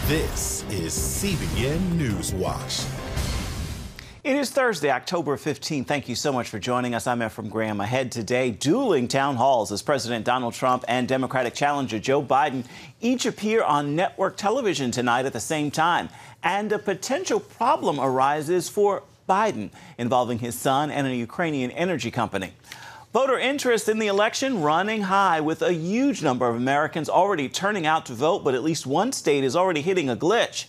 This is CBN NewsWatch. It is Thursday, October 15th. Thank you so much for joining us. I'm Efrem Graham. Ahead today, dueling town halls as President Donald Trump and Democratic challenger Joe Biden each appear on network television tonight at the same time. And a potential problem arises for Biden involving his son and a Ukrainian energy company. Voter interest in the election running high, with a huge number of Americans already turning out to vote, but at least one state is already hitting a glitch.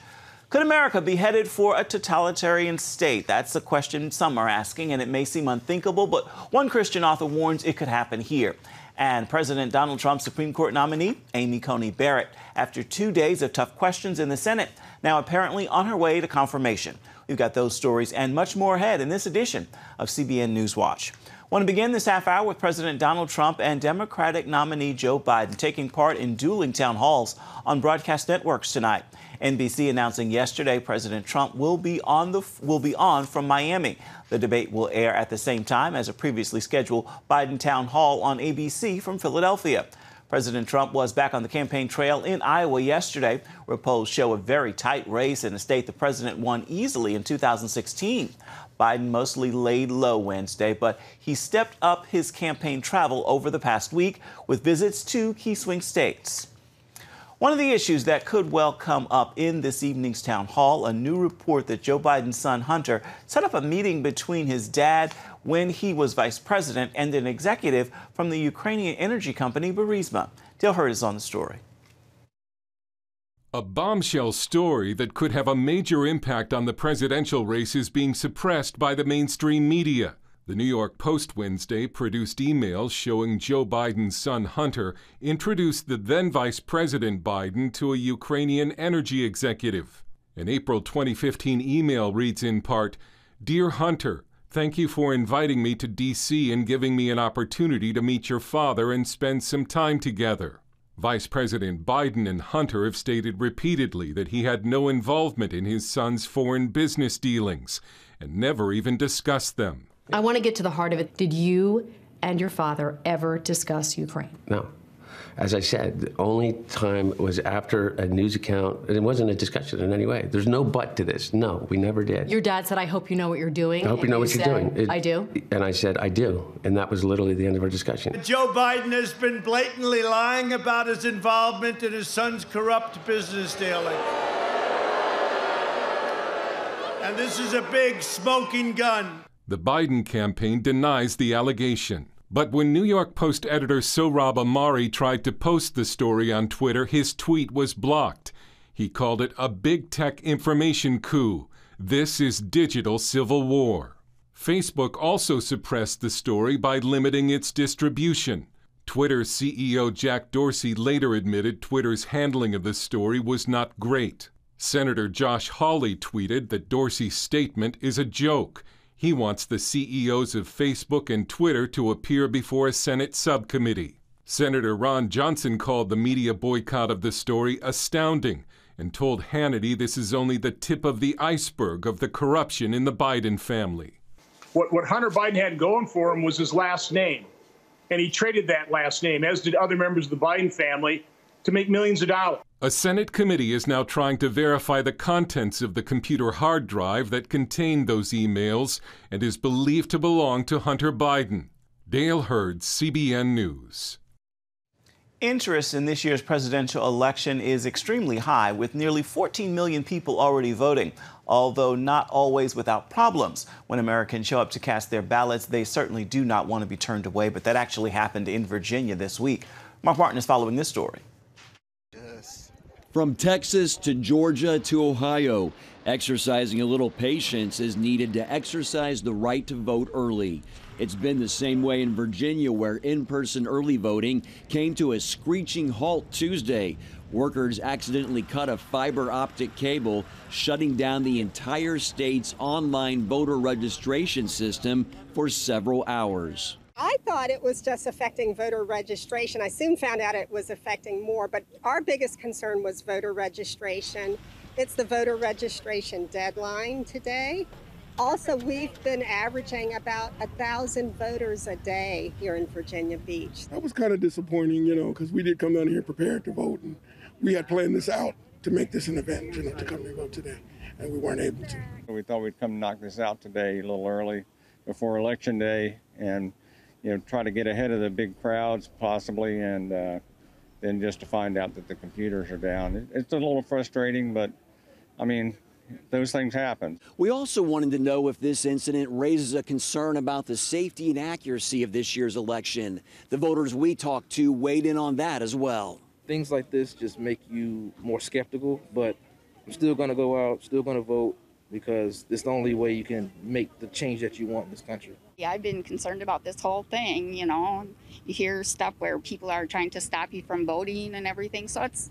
Could America be headed for a totalitarian state? That's the question some are asking, and it may seem unthinkable, but one Christian author warns it could happen here. And President Donald Trump's Supreme Court nominee, Amy Coney Barrett, after 2 days of tough questions in the Senate, now apparently on her way to confirmation. We've got those stories and much more ahead in this edition of CBN NewsWatch. I want to begin this half hour with President Donald Trump and Democratic nominee Joe Biden taking part in dueling town halls on broadcast networks tonight. NBC announcing yesterday President Trump will be on from Miami. The debate will air at the same time as a previously scheduled Biden town hall on ABC from Philadelphia. President Trump was back on the campaign trail in Iowa yesterday, where polls show a very tight race in a state the president won easily in 2016. Biden mostly laid low Wednesday, but he stepped up his campaign travel over the past week with visits to key swing states. One of the issues that could well come up in this evening's town hall, a new report that Joe Biden's son Hunter set up a meeting between his dad when he was vice president and an executive from the Ukrainian energy company Burisma. Dale Hurd is on the story. A bombshell story that could have a major impact on the presidential race is being suppressed by the mainstream media. The New York Post Wednesday produced emails showing Joe Biden's son Hunter introduced the then Vice President Biden to a Ukrainian energy executive. An April 2015 email reads in part, "Dear Hunter, thank you for inviting me to D.C. and giving me an opportunity to meet your father and spend some time together." Vice President Biden and Hunter have stated repeatedly that he had no involvement in his son's foreign business dealings and never even discussed them. I want to get to the heart of it. Did you and your father ever discuss Ukraine? No. As I said, the only time was after a news account, and it wasn't a discussion in any way. There's no but to this. No, we never did. Your dad said, "I hope you know what you're doing." I hope you know what you're doing. I do. And I said, I do. And that was literally the end of our discussion. Joe Biden has been blatantly lying about his involvement in his son's corrupt business dealings. And this is a big smoking gun. The Biden campaign denies the allegation. But when New York Post editor Sohrab Ahmari tried to post the story on Twitter, his tweet was blocked. He called it a big tech information coup. This is digital civil war. Facebook also suppressed the story by limiting its distribution. Twitter CEO Jack Dorsey later admitted Twitter's handling of the story was not great. Senator Josh Hawley tweeted that Dorsey's statement is a joke. He wants the CEOs of Facebook and Twitter to appear before a Senate subcommittee. Senator Ron Johnson called the media boycott of the story astounding and told Hannity this is only the tip of the iceberg of the corruption in the Biden family. What Hunter Biden had going for him was his last name, and he traded that last name, as did other members of the Biden family, to make millions of dollars. A Senate committee is now trying to verify the contents of the computer hard drive that contained those emails and is believed to belong to Hunter Biden. Dale Hurd, CBN News. Interest in this year's presidential election is extremely high, with nearly 14 million people already voting, although not always without problems. When Americans show up to cast their ballots, they certainly do not want to be turned away, but that actually happened in Virginia this week. Mark Martin is following this story. From Texas to Georgia to Ohio, exercising a little patience is needed to exercise the right to vote early. It's been the same way in Virginia, where in-person early voting came to a screeching halt Tuesday. Workers accidentally cut a fiber optic cable, shutting down the entire state's online voter registration system for several hours. I thought it was just affecting voter registration. I soon found out it was affecting more, but our biggest concern was voter registration. It's the voter registration deadline today. Also, we've been averaging about 1,000 voters a day here in Virginia Beach. That was kind of disappointing, because we did come down here prepared to vote, and we had planned this out. to make this an event, to come and vote today, and we weren't able to. We thought we'd come knock this out today a little early before Election Day and, try to get ahead of the big crowds possibly, and then just to find out that the computers are down. It's a little frustrating, but, I mean, those things happen. We also wanted to know if this incident raises a concern about the safety and accuracy of this year's election. The voters we talked to weighed in on that as well. Things like this just make you more skeptical, but I'm still going to go out, still going to vote, because it's the only way you can make the change that you want in this country. Yeah, I've been concerned about this whole thing, You hear stuff where people are trying to stop you from voting and everything, so it's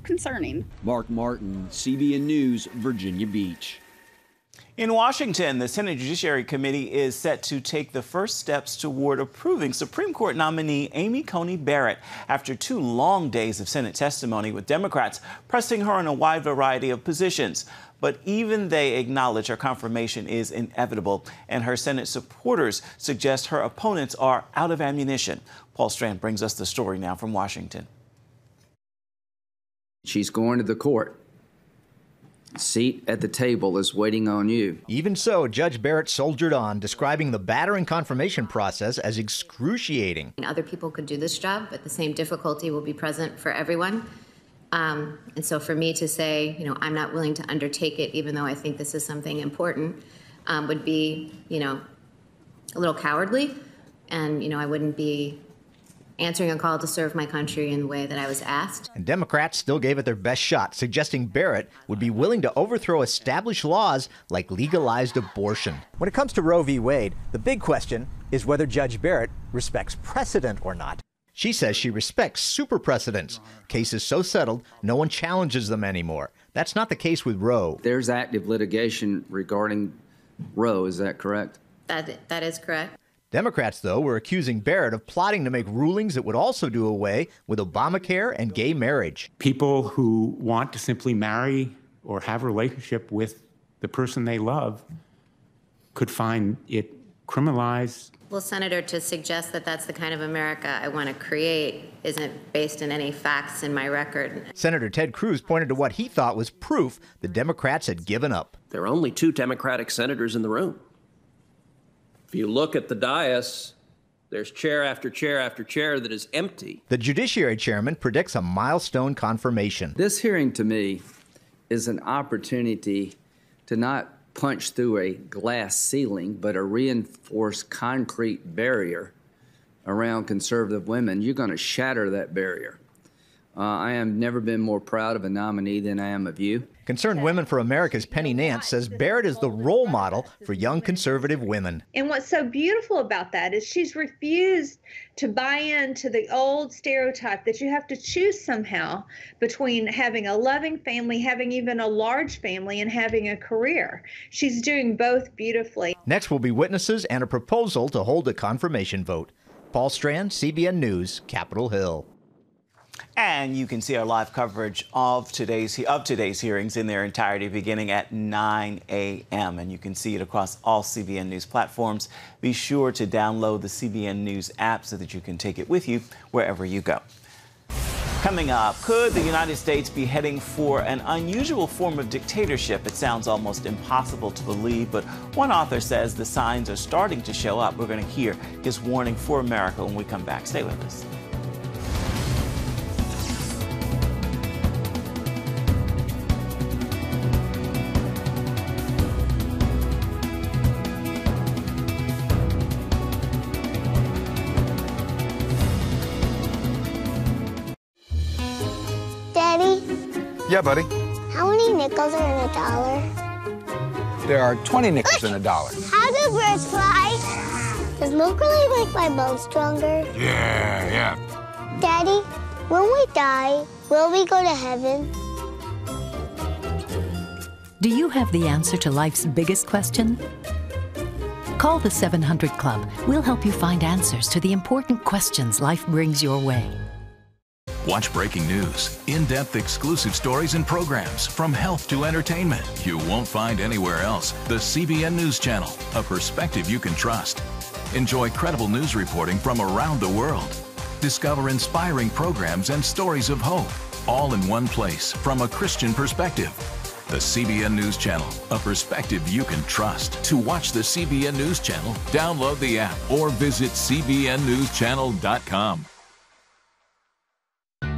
concerning. Mark Martin, CBN News, Virginia Beach. In Washington, the Senate Judiciary Committee is set to take the first steps toward approving Supreme Court nominee Amy Coney Barrett after 2 long days of Senate testimony, with Democrats pressing her on a wide variety of positions. But even they acknowledge her confirmation is inevitable, and her Senate supporters suggest her opponents are out of ammunition. Paul Strand brings us the story now from Washington. She's going to the court. Seat at the table is waiting on you. Even so, Judge Barrett soldiered on, describing the battering confirmation process as excruciating. Other people could do this job, but the same difficulty will be present for everyone. And so for me to say, I'm not willing to undertake it, even though I think this is something important, would be, a little cowardly. And, I wouldn't be answering a call to serve my country in the way that I was asked. And Democrats still gave it their best shot, suggesting Barrett would be willing to overthrow established laws like legalized abortion. When it comes to Roe v. Wade, the big question is whether Judge Barrett respects precedent or not. She says she respects super precedents. Cases so settled, no one challenges them anymore. That's not the case with Roe. There's active litigation regarding Roe, is that correct? That is correct. Democrats, though, were accusing Barrett of plotting to make rulings that would also do away with Obamacare and gay marriage. People who want to simply marry or have a relationship with the person they love could find it criminalized. Well, Senator, to suggest that that's the kind of America I want to create isn't based in any facts in my record. Senator Ted Cruz pointed to what he thought was proof the Democrats had given up. There are only 2 Democratic senators in the room. If you look at the dais, there's chair after chair after chair that is empty. The Judiciary Chairman predicts a milestone confirmation. This hearing, to me, is an opportunity to not punch through a glass ceiling, but a reinforced concrete barrier around conservative women. You're going to shatter that barrier. I have never been more proud of a nominee than I am of you. Concerned Women for America's Penny Nance says Barrett is the role model for young conservative women. And what's so beautiful about that is she's refused to buy into the old stereotype that you have to choose somehow between having a loving family, having even a large family, and having a career. She's doing both beautifully. Next will be witnesses and a proposal to hold a confirmation vote. Paul Strand, CBN News, Capitol Hill. And you can see our live coverage of today's hearings in their entirety beginning at 9 a.m. And you can see it across all CBN News platforms. Be sure to download the CBN News app so that you can take it with you wherever you go. Coming up, could the United States be heading for an unusual form of dictatorship? It sounds almost impossible to believe, but one author says the signs are starting to show up. We're going to hear his warning for America when we come back. Stay with us. Yeah, buddy. How many nickels are in a dollar? There are 20 nickels in a dollar. How do birds fly? Does milk really make my bones stronger? Yeah. Daddy, when we die, will we go to heaven? Do you have the answer to life's biggest question? Call the 700 Club. We'll help you find answers to the important questions life brings your way. Watch breaking news, in-depth exclusive stories and programs from health to entertainment you won't find anywhere else. The CBN News Channel, a perspective you can trust. Enjoy credible news reporting from around the world. Discover inspiring programs and stories of hope. all in one place from a Christian perspective. The CBN News Channel, a perspective you can trust. To watch the CBN News Channel, download the app or visit cbnnewschannel.com.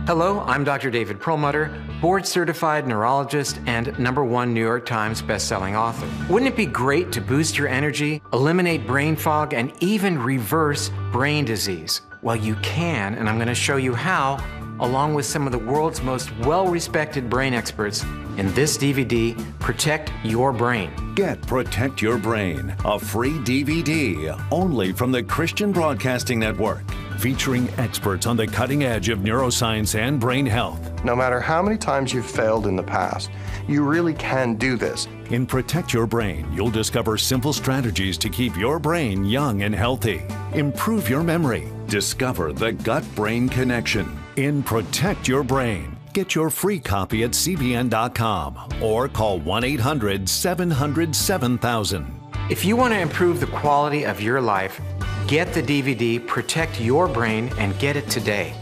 Hello, I'm Dr. David Perlmutter, board-certified neurologist and #1 New York Times bestselling author. Wouldn't it be great to boost your energy, eliminate brain fog, and even reverse brain disease? Well, you can, and I'm going to show you how, along with some of the world's most well-respected brain experts in this DVD, Protect Your Brain. Get Protect Your Brain, a free DVD only from the Christian Broadcasting Network, featuring experts on the cutting edge of neuroscience and brain health. No matter how many times you've failed in the past, you really can do this. In Protect Your Brain, you'll discover simple strategies to keep your brain young and healthy. Improve your memory. Discover the gut-brain connection. In Protect Your Brain, get your free copy at cbn.com or call 1-800-700-7000. If you want to improve the quality of your life, get the DVD Protect Your Brain and get it today.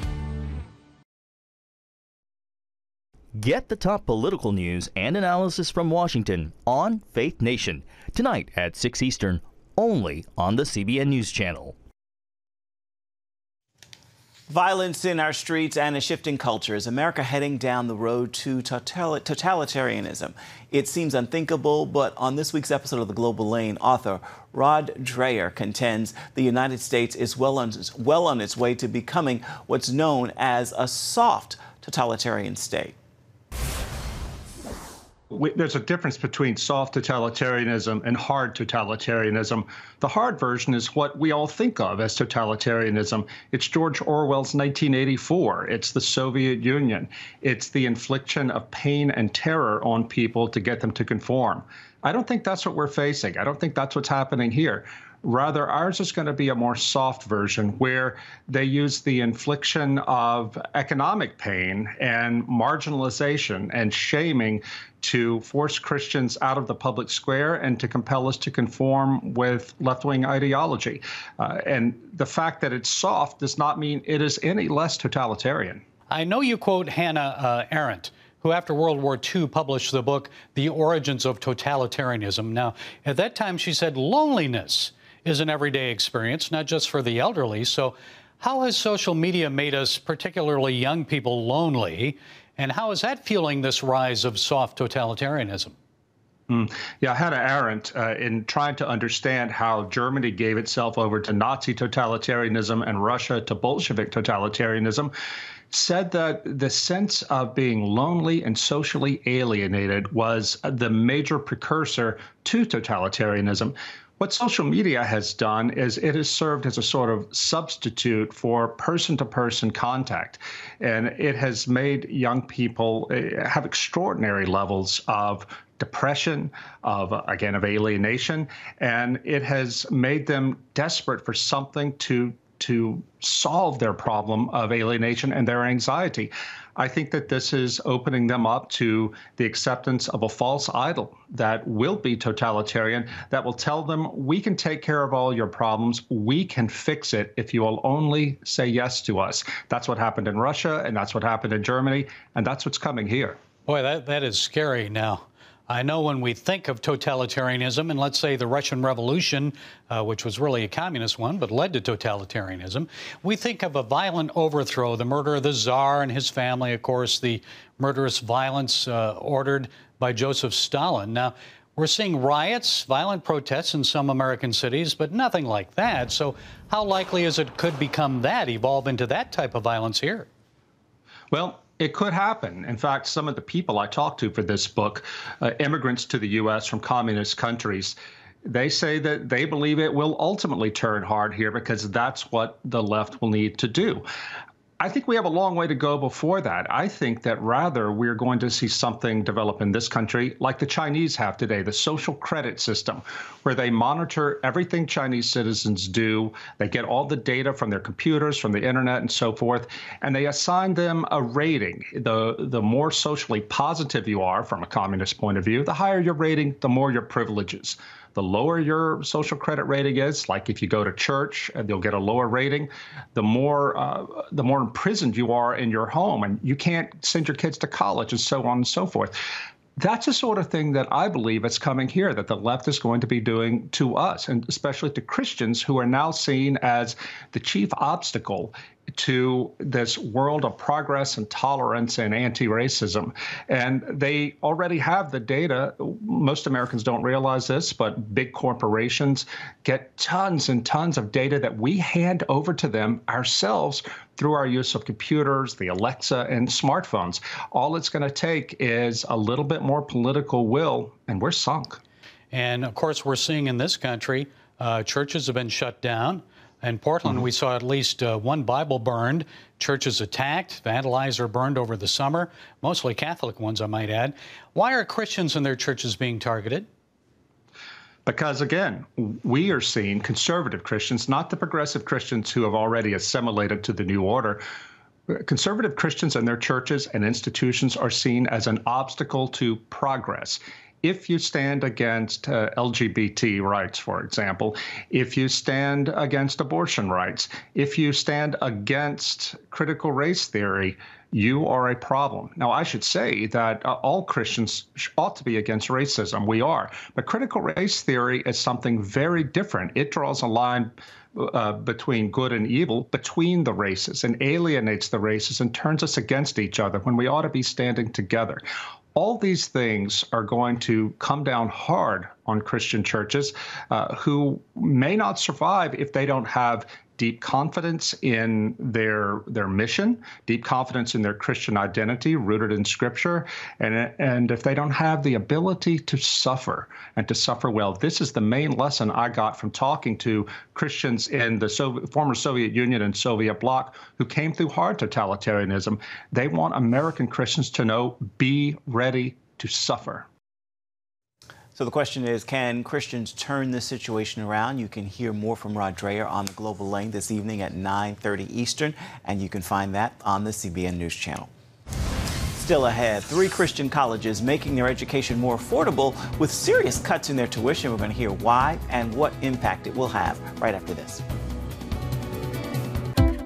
Get the top political news and analysis from Washington on Faith Nation, tonight at 6 Eastern, only on the CBN News Channel. Violence in our streets and a shifting culture. Is America heading down the road to totalitarianism? It seems unthinkable, but on this week's episode of The Global Lane, author Rod Dreher contends the United States is well on its way to becoming what's known as a soft totalitarian state. There's a difference between soft totalitarianism and hard totalitarianism. The hard version is what we all think of as totalitarianism. It's George Orwell's 1984. It's the Soviet Union. It's the infliction of pain and terror on people to get them to conform. I don't think that's what we're facing. I don't think that's what's happening here. Rather, ours is going to be a more soft version where they use the infliction of economic pain and marginalization and shaming to force Christians out of the public square and to compel us to conform with left-wing ideology. And the fact that it's soft does not mean it is any less totalitarian. I know you quote Hannah Arendt, who after World War II published the book, The Origins of Totalitarianism. Now, at that time, she said loneliness is an everyday experience, not just for the elderly. So how has social media made us, particularly young people, lonely? And how is that fueling this rise of soft totalitarianism? Yeah, Hannah Arendt, in trying to understand how Germany gave itself over to Nazi totalitarianism and Russia to Bolshevik totalitarianism, said that the sense of being lonely and socially alienated was the major precursor to totalitarianism. What social media has done is it has served as a sort of substitute for person-to-person contact. And it has made young people have extraordinary levels of depression, of alienation, and it has made them desperate for something to solve their problem of alienation and their anxiety. I think that this is opening them up to the acceptance of a false idol that will be totalitarian, that will tell them, we can take care of all your problems, we can fix it if you will only say yes to us. That's what happened in Russia, and that's what happened in Germany, and that's what's coming here. Boy, that is scary now. I know when we think of totalitarianism, and let's say the Russian Revolution, which was really a communist one, but led to totalitarianism, we think of a violent overthrow, the murder of the Tsar and his family, of course, the murderous violence ordered by Joseph Stalin. Now, we're seeing riots, violent protests in some American cities, but nothing like that. So how likely is it could become that, evolve into that type of violence here? Well, it could happen. In fact, some of the people I talked to for this book, immigrants to the U.S. from communist countries, they say that they believe it will ultimately turn hard here because that's what the left will need to do. I think we have a long way to go before that. I think that rather we're going to see something develop in this country like the Chinese have today, the social credit system, where they monitor everything Chinese citizens do. They get all the data from their computers, from the internet and so forth, and they assign them a rating. The more socially positive you are from a communist point of view, the higher your rating, the more your privileges. The lower your social credit rating is, like if you go to church, you'll get a lower rating. The more imprisoned you are in your home, and you can't send your kids to college, and so on and so forth. That's the sort of thing that I believe is coming here, that the left is going to be doing to us, and especially to Christians who are now seen as the chief obstacle to this world of progress and tolerance and anti-racism. And they already have the data. Most Americans don't realize this, but big corporations get tons and tons of data that we hand over to them ourselves through our use of computers, the Alexa, and smartphones. All it's going to take is a little bit more political will, and we're sunk. And of course, we're seeing in this country, churches have been shut down. In Portland, we saw at least one Bible burned, churches attacked, vandalized, or burned over the summer, mostly Catholic ones, I might add. Why are Christians and their churches being targeted? Because, again, we are seeing conservative Christians, not the progressive Christians who have already assimilated to the new order. Conservative Christians and their churches and institutions are seen as an obstacle to progress. If you stand against LGBT rights, for example, if you stand against abortion rights, if you stand against critical race theory, you are a problem. Now, I should say that all Christians ought to be against racism. We are. But critical race theory is something very different. It draws a line between good and evil, between the races, and alienates the races and turns us against each other when we ought to be standing together. All these things are going to come down hard on Christian churches who may not survive if they don't have deep confidence in their mission, deep confidence in their Christian identity rooted in Scripture, and if they don't have the ability to suffer and to suffer well. This is the main lesson I got from talking to Christians in the former Soviet Union and Soviet bloc who came through hard totalitarianism. They want American Christians to know, be ready to suffer. So the question is, can Christians turn this situation around? You can hear more from Rod Dreher on the Global Lane this evening at 9:30 Eastern, and you can find that on the CBN News Channel. Still ahead, 3 Christian colleges making their education more affordable with serious cuts in their tuition. We're going to hear why and what impact it will have right after this.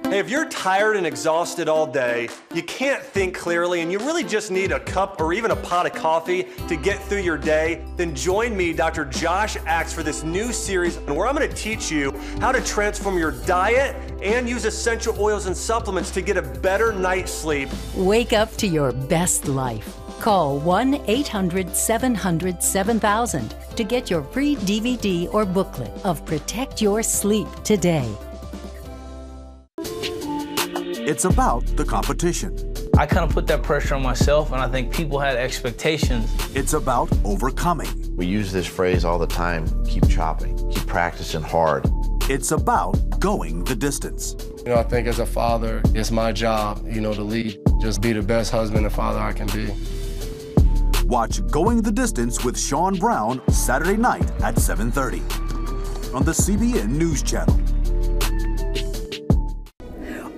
Hey, if you're tired and exhausted all day, you can't think clearly, and you really just need a cup or even a pot of coffee to get through your day, then join me, Dr. Josh Axe, for this new series where I'm going to teach you how to transform your diet and use essential oils and supplements to get a better night's sleep. Wake up to your best life. Call 1-800-700-7000 to get your free DVD or booklet of Protect Your Sleep today. It's about the competition. I kind of put that pressure on myself, and I think people had expectations. It's about overcoming. We use this phrase all the time, keep chopping, keep practicing hard. It's about going the distance. You know, I think as a father, it's my job, to lead. Just be the best husband and father I can be. Watch Going the Distance with Sean Brown Saturday night at 7:30 on the CBN News Channel.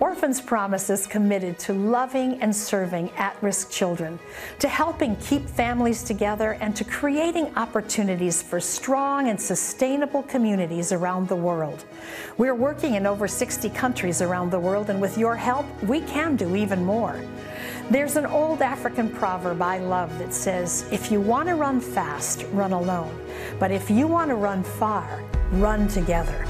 Orphans Promise is committed to loving and serving at-risk children, to helping keep families together, and to creating opportunities for strong and sustainable communities around the world. We're working in over 60 countries around the world, and with your help, we can do even more. There's an old African proverb I love that says, if you want to run fast, run alone. But if you want to run far, run together.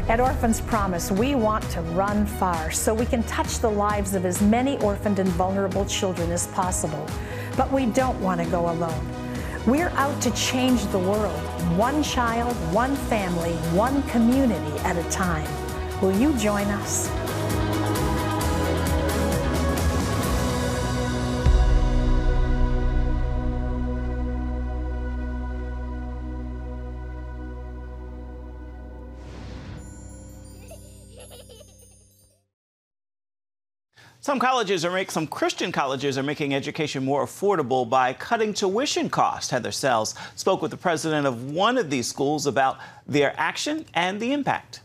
At Orphans Promise, we want to run far so we can touch the lives of as many orphaned and vulnerable children as possible. But we don't want to go alone. We're out to change the world, one child, one family, one community at a time. Will you join us? Some Christian colleges are making education more affordable by cutting tuition costs. Heather Sells spoke with the president of one of these schools about their action and the impact.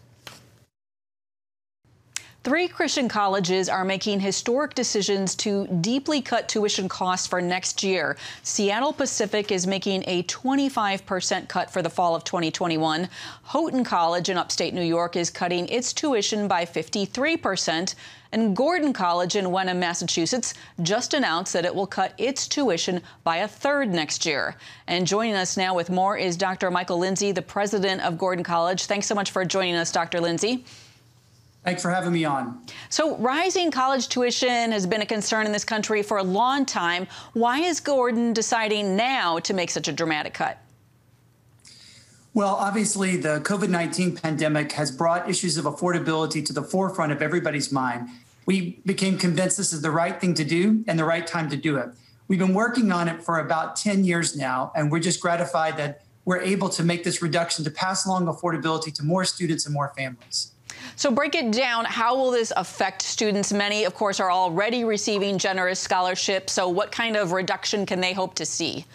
3 Christian colleges are making historic decisions to deeply cut tuition costs for next year. Seattle Pacific is making a 25% cut for the fall of 2021. Houghton College in upstate New York is cutting its tuition by 53%. And Gordon College in Wenham, Massachusetts, just announced that it will cut its tuition by 1/3 next year. And joining us now with more is Dr. Michael Lindsay, the president of Gordon College. Thanks so much for joining us, Dr. Lindsay. Thanks for having me on. So rising college tuition has been a concern in this country for a long time. Why is Gordon deciding now to make such a dramatic cut? Well, obviously, the COVID-19 pandemic has brought issues of affordability to the forefront of everybody's mind. We became convinced this is the right thing to do and the right time to do it. We've been working on it for about 10 years now, and we're just gratified that we're able to make this reduction to pass along affordability to more students and more families. So break it down. How will this affect students? Many, of course, are already receiving generous scholarships. So what kind of reduction can they hope to see?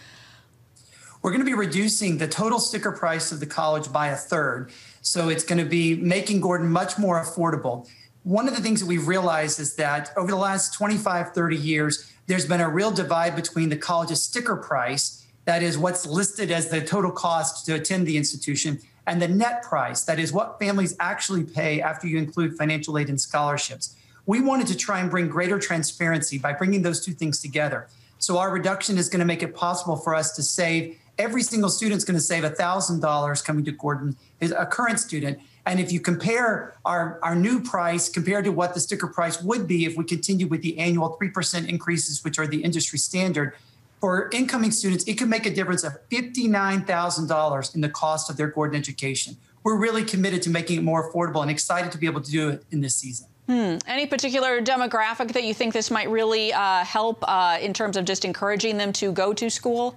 We're going to be reducing the total sticker price of the college by 1/3. So it's going to be making Gordon much more affordable. One of the things that we've realized is that over the last 25, 30 years, there's been a real divide between the college's sticker price, that is what's listed as the total cost to attend the institution, and the net price, that is what families actually pay after you include financial aid and scholarships. We wanted to try and bring greater transparency by bringing those two things together. So our reduction is going to make it possible for us to save, every single student's going to save $1,000 coming to Gordon, is a current student. And if you compare our new price compared to what the sticker price would be if we continue with the annual 3% increases, which are the industry standard, for incoming students, it can make a difference of $59,000 in the cost of their Gordon education. We're really committed to making it more affordable and excited to be able to do it in this season. Any particular demographic that you think this might really help in terms of just encouraging them to go to school?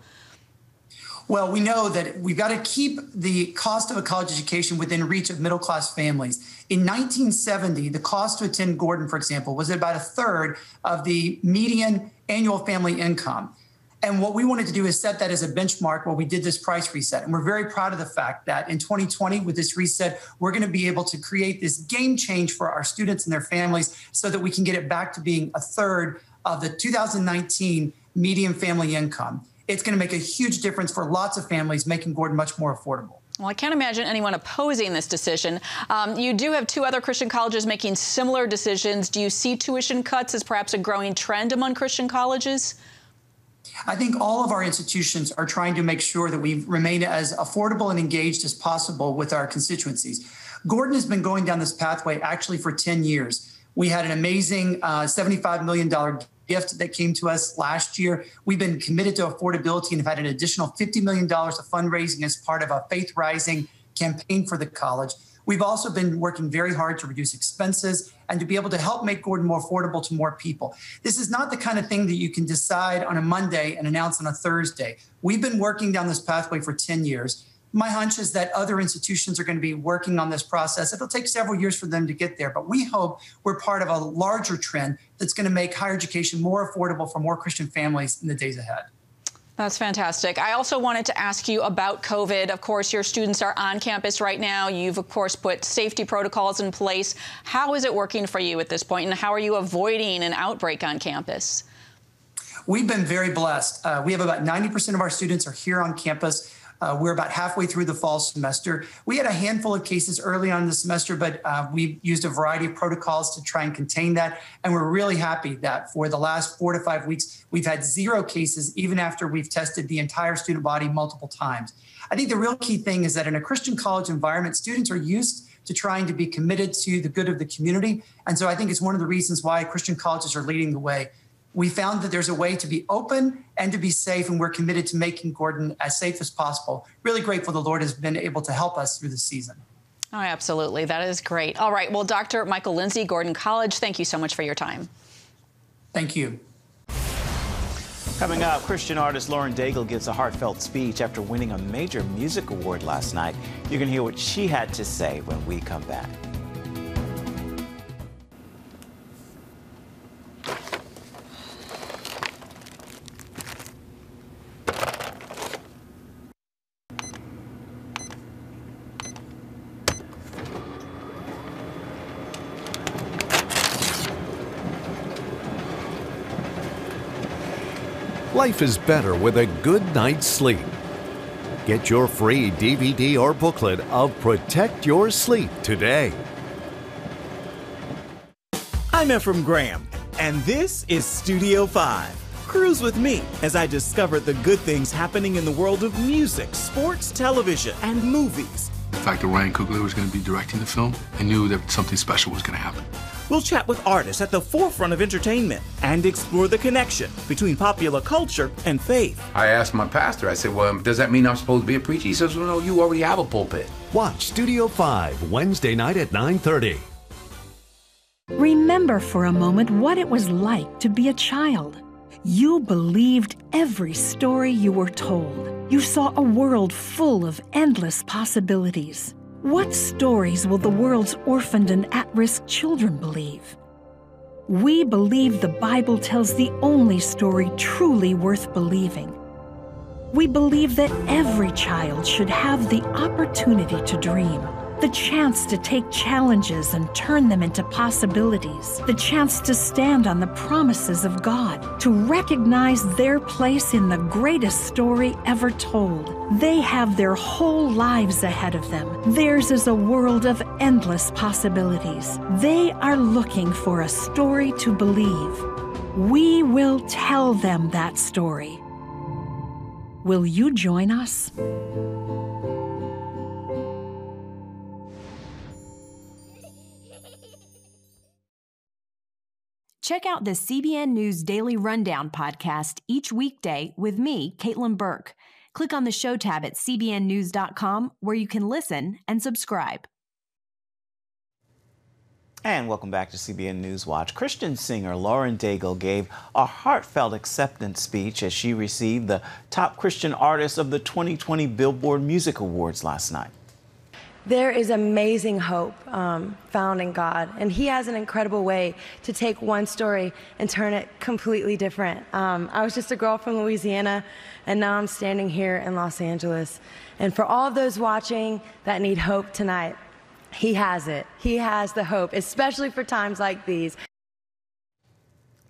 Well, we know that we've got to keep the cost of a college education within reach of middle-class families. In 1970, the cost to attend Gordon, for example, was about 1/3 of the median annual family income. And what we wanted to do is set that as a benchmark while we did this price reset. And we're very proud of the fact that in 2020, with this reset, we're going to be able to create this game change for our students and their families so that we can get it back to being 1/3 of the 2019 median family income. It's going to make a huge difference for lots of families, making Gordon much more affordable. Well, I can't imagine anyone opposing this decision. You do have 2 other Christian colleges making similar decisions. Do you see tuition cuts as perhaps a growing trend among Christian colleges? I think all of our institutions are trying to make sure that we remain as affordable and engaged as possible with our constituencies. Gordon has been going down this pathway actually for 10 years. We had an amazing $75 million gift that came to us last year. We've been committed to affordability and have had an additional $50 million of fundraising as part of a Faith Rising campaign for the college. We've also been working very hard to reduce expenses and to be able to help make Gordon more affordable to more people. This is not the kind of thing that you can decide on a Monday and announce on a Thursday. We've been working down this pathway for 10 years. My hunch is that other institutions are going to be working on this process. It'll take several years for them to get there, but we hope we're part of a larger trend that's going to make higher education more affordable for more Christian families in the days ahead. That's fantastic. I also wanted to ask you about COVID. Of course, your students are on campus right now. You've, of course, put safety protocols in place. How is it working for you at this point, and how are you avoiding an outbreak on campus? We've been very blessed. We have about 90% of our students are here on campus. We're about halfway through the fall semester. We had a handful of cases early on in the semester, but we used a variety of protocols to try and contain that. And we're really happy that for the last 4 to 5 weeks, we've had 0 cases, even after we've tested the entire student body multiple times. I think the real key thing is that in a Christian college environment, students are used to trying to be committed to the good of the community. And so I think it's one of the reasons why Christian colleges are leading the way. We found that there's a way to be open and to be safe, and we're committed to making Gordon as safe as possible. Really grateful the Lord has been able to help us through the season. Oh, absolutely. That is great. All right. Well, Dr. Michael Lindsay, Gordon College, thank you so much for your time. Thank you. Coming up, Christian artist Lauren Daigle gives a heartfelt speech after winning a major music award last night. You can hear what she had to say when we come back. Life is better with a good night's sleep. Get your free DVD or booklet of Protect Your Sleep today. I'm Efrem Graham, and this is Studio 5. Cruise with me as I discover the good things happening in the world of music, sports, television, and movies. The fact that Ryan Coogler was going to be directing the film, I knew that something special was going to happen. We'll chat with artists at the forefront of entertainment and explore the connection between popular culture and faith. I asked my pastor, I said, well, does that mean I'm supposed to be a preacher? He says, well, no, you already have a pulpit. Watch Studio 5 Wednesday night at 9:30. Remember for a moment what it was like to be a child. You believed every story you were told. You saw a world full of endless possibilities. What stories will the world's orphaned and at-risk children believe? We believe the Bible tells the only story truly worth believing. We believe that every child should have the opportunity to dream, the chance to take challenges and turn them into possibilities, the chance to stand on the promises of God, to recognize their place in the greatest story ever told. They have their whole lives ahead of them. Theirs is a world of endless possibilities. They are looking for a story to believe. We will tell them that story. Will you join us? Check out the CBN News Daily Rundown podcast each weekday with me, Caitlin Burke. Click on the show tab at cbnnews.com where you can listen and subscribe. And welcome back to CBN News Watch. Christian singer Lauren Daigle gave a heartfelt acceptance speech as she received the Top Christian Artist of the 2020 Billboard Music Awards last night. There is amazing hope found in God, and He has an incredible way to take one story and turn it completely different. I was just a girl from Louisiana, and now I'm standing here in Los Angeles. And for all of those watching that need hope tonight, He has it. He has the hope, especially for times like these.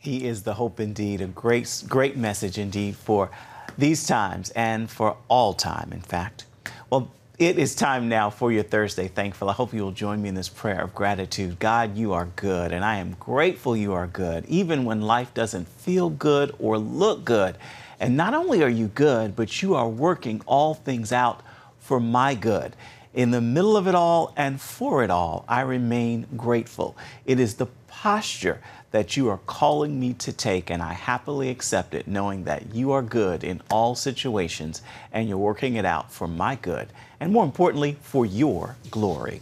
He is the hope indeed, a great message indeed for these times and for all time, in fact. Well, it is time now for your Thursday Thankful. I hope you will join me in this prayer of gratitude. God, you are good, and I am grateful you are good, even when life doesn't feel good or look good. And not only are you good, but you are working all things out for my good. In the middle of it all and for it all, I remain grateful. It is the posture that you are calling me to take, and I happily accept it, knowing that you are good in all situations and you're working it out for my good, and more importantly, for your glory.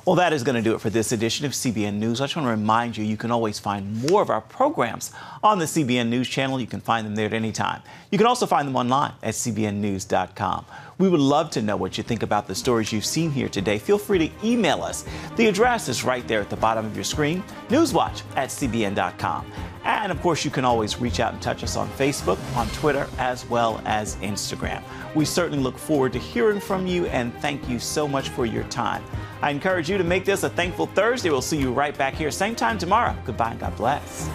Well, that is going to do it for this edition of CBN News. I just want to remind you, you can always find more of our programs on the CBN News Channel. You can find them there at any time. You can also find them online at cbnnews.com. We would love to know what you think about the stories you've seen here today. Feel free to email us. The address is right there at the bottom of your screen, newswatch@cbn.com. And of course, you can always reach out and touch us on Facebook, on Twitter, as well as Instagram. We certainly look forward to hearing from you, and thank you so much for your time. I encourage you to make this a thankful Thursday. We'll see you right back here, same time tomorrow. Goodbye and God bless.